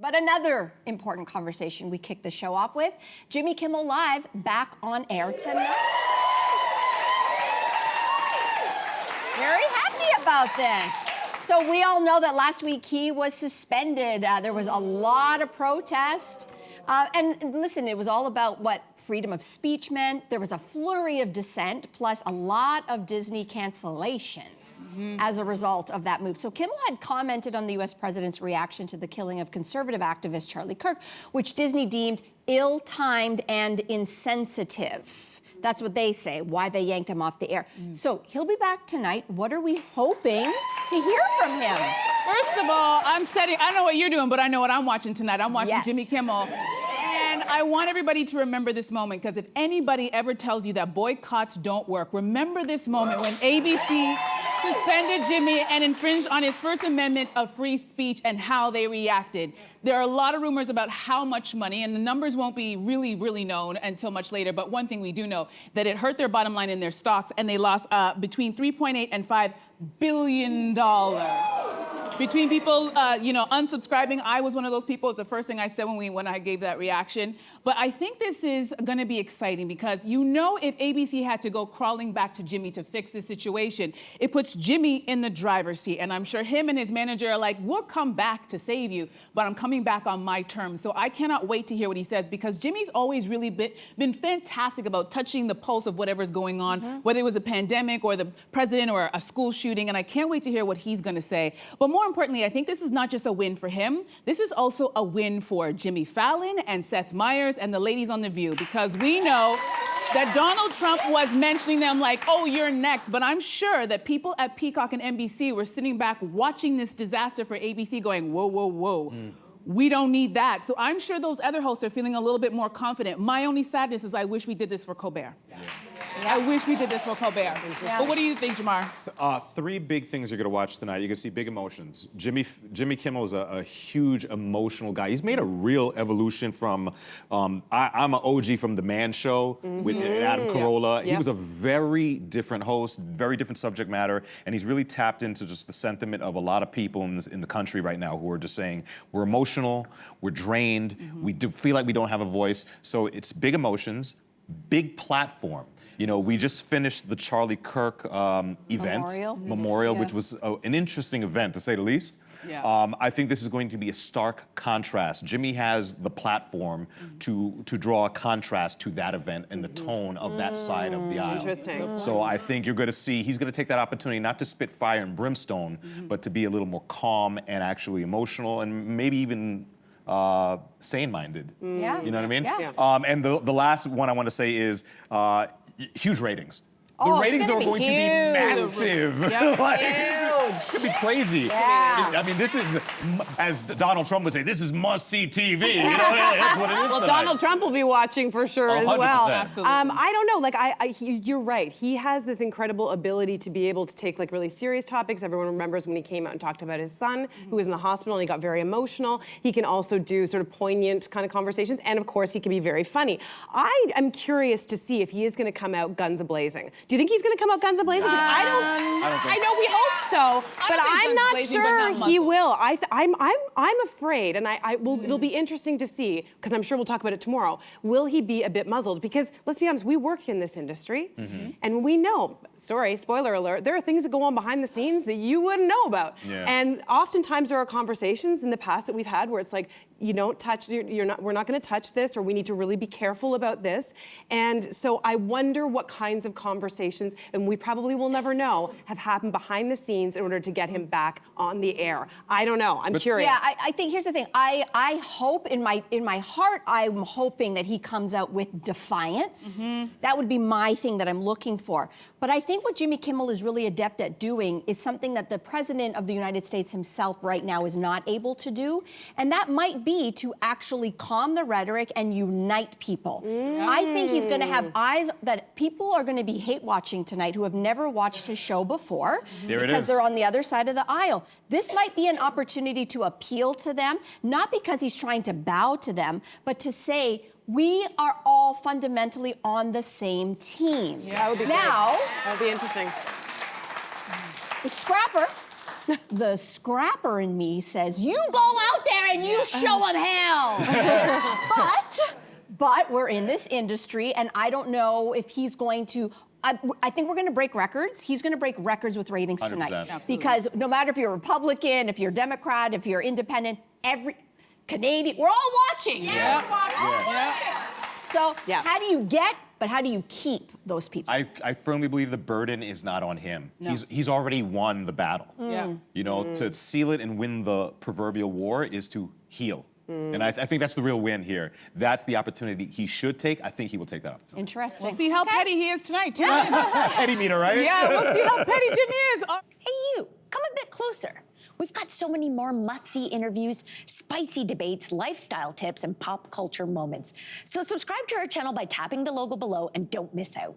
But another important conversation we kick the show off with, Jimmy Kimmel Live back on air tonight. Very happy about this. So we all know that last week he was suspended. There was a lot of protest. And listen, it was all about what freedom of speech meant. There was a flurry of dissent, plus a lot of Disney cancellations as a result of that move. So Kimmel had commented on the U.S. president's reaction to the killing of conservative activist Charlie Kirk, which Disney deemed ill-timed and insensitive. That's what they say, why they yanked him off the air. So he'll be back tonight. What are we hoping to hear from him? First of all, I don't know what you're doing, but I know what I'm watching tonight. I'm watching Jimmy Kimmel. And I want everybody to remember this moment, because if anybody ever tells you that boycotts don't work, remember this moment when ABC suspended Jimmy and infringed on his First Amendment of free speech and how they reacted. There are a lot of rumors about how much money, and the numbers won't be really known until much later, but one thing we do know, that it hurt their bottom line in their stocks, and they lost between $3.8 and $5 billion. Between people, unsubscribing, I was one of those people. It's the first thing I said when I gave that reaction. But I think this is going to be exciting, because if ABC had to go crawling back to Jimmy to fix this situation, it puts Jimmy in the driver's seat. And I'm sure him and his manager are like, we'll come back to save you, but I'm coming back on my terms. So I cannot wait to hear what he says, because Jimmy's always really been fantastic about touching the pulse of whatever's going on, whether it was a pandemic or the president or a school shooting. And I can't wait to hear what he's going to say. But more importantly, I think this is not just a win for him. This is also a win for Jimmy Fallon and Seth Meyers and the ladies on The View, because we know that Donald Trump was mentioning them like, oh, you're next. But I'm sure that people at Peacock and NBC were sitting back watching this disaster for ABC going, whoa. We don't need that. So I'm sure those other hosts are feeling a little bit more confident. My only sadness is I wish we did this for Colbert. I wish we did this for Colbert. But what do you think, Jamar? Three big things you're going to watch tonight. You're going to see big emotions. Jimmy Kimmel is a huge emotional guy. He's made a real evolution from, I'm an OG from The Man Show with Adam Carolla. He was a very different host, very different subject matter, and he's really tapped into just the sentiment of a lot of people in the country right now who are just saying, we're emotional, we're drained, we do feel like we don't have a voice. So it's big emotions, big platform. We just finished the Charlie Kirk event, Memorial, which was an interesting event, to say the least. I think this is going to be a stark contrast. Jimmy has the platform to draw a contrast to that event and the tone of that side of the aisle. Interesting. So I think you're going to see, he's going to take that opportunity not to spit fire and brimstone, but to be a little more calm and actually emotional and maybe even sane-minded. Yeah. You know what I mean? Yeah. And the last one I want to say is huge ratings. The ratings are going to be massive. It's going to be crazy. Yeah. I mean, this is, as Donald Trump would say, this is must-see TV. That's what it is tonight. Donald Trump will be watching for sure as 100%. well. Absolutely. I don't know. You're right. He has this incredible ability to be able to take really serious topics. Everyone remembers when he came out and talked about his son, who was in the hospital, and he got very emotional. He can also do sort of poignant kind of conversations, and of course, he can be very funny. I am curious to see if he is going to come out guns a-blazing. Do you think he's going to come out guns a-blazing? I know we hope so, but I'm not sure he will. I'm afraid, and it'll be interesting to see, because I'm sure we'll talk about it tomorrow. Will he be a bit muzzled? Because let's be honest, we work in this industry, and we know, sorry, spoiler alert, there are things that go on behind the scenes that you wouldn't know about. And oftentimes there are conversations in the past that we've had where it's like, you don't touch, we're not going to touch this, or we need to really be careful about this. And so I wonder what kinds of conversations, and we probably will never know, have happened behind the scenes in order to get him back on the air. I don't know. I'm curious. Yeah, I think here's the thing. I hope in my heart, I'm hoping that he comes out with defiance. That would be my thing that I'm looking for. But I think what Jimmy Kimmel is really adept at doing is something that the President of the United States himself right now is not able to do. And that might be to actually calm the rhetoric and unite people. I think he's going to have eyes that people are going to be hate watching tonight who have never watched his show before because they're on the other side of the aisle. This might be an opportunity to appeal to them, not because he's trying to bow to them, but to say, we are all fundamentally on the same team. That would be now, that would be interesting. Scrapper the scrapper in me says, you go out there and you show them hell. But we're in this industry, and I don't know if he's going to. I think we're going to break records. He's going to break records with ratings tonight. 100%. Because no matter if you're Republican, if you're Democrat, if you're independent, every Canadian, we're all watching. Yeah. So how do you keep those people? I firmly believe the burden is not on him. He's already won the battle. Yeah. You know, to seal it and win the proverbial war is to heal. And I think that's the real win here. That's the opportunity he should take. I think he will take that opportunity. Interesting. We'll see how petty he is tonight, too. Petty meter, right? Yeah, we'll see how petty Jimmy is. Hey, you, come a bit closer. We've got so many more must-see interviews, spicy debates, lifestyle tips, and pop culture moments. So subscribe to our channel by tapping the logo below and don't miss out.